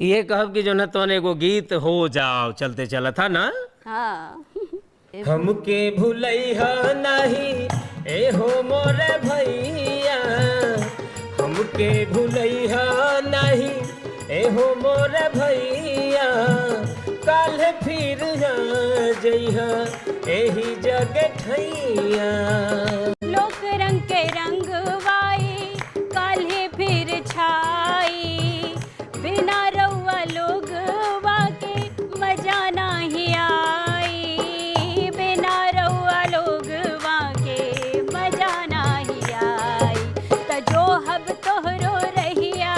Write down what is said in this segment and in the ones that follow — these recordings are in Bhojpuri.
ये कहब कि जो न तो एगो गीत हो जाओ चलते चला था ना। हाँ हमके भूलैहा नहीं ए हो मोरे भैया, हमके भूलैहा नहीं ए हो मोरे भैया, काल फिर आ जइहा एही जगह ठैया। लोक रंग के रंगवाई काल्हे फिर छाई, बिना रउआ लोग वाके मजा नाही आई, बिना रउआ लोग वाके मजा नाही आई। त जो हब तोहरो रहिया,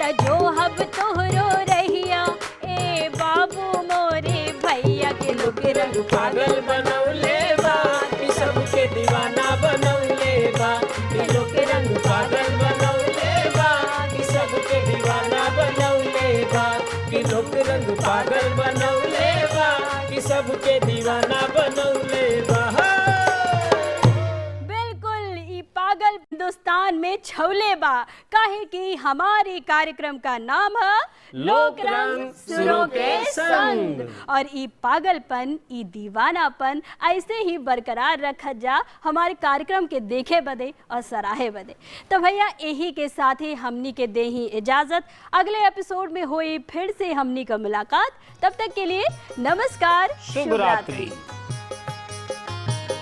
त जो हब तोहरो रहिया ए बाबू मोरे भैया के लोग रंग पागल बनौले बा कि सबके दीवाना बनौले बा, कि लोग के रंग पागल बनौले बा कि सबके दीवाना बनौले बा, कि लोग के रंग पागल बनौले बा कि सबके दीवाना बनौले बा। बिल्कुल ई पागल हिंदुस्तान में छवले बा, काहे कि हमारे कार्यक्रम का नाम है लोक रंग सुरों के संग। और ई पागलपन ई दीवानापन ऐसे ही बरकरार रखा जा हमारे कार्यक्रम के देखे बदे और सराहे बदे। तो भैया यही के साथ ही हमनी के दे ही इजाजत, अगले एपिसोड में होई फिर से हमनी का मुलाकात। तब तक के लिए नमस्कार, शुभ रात्रि।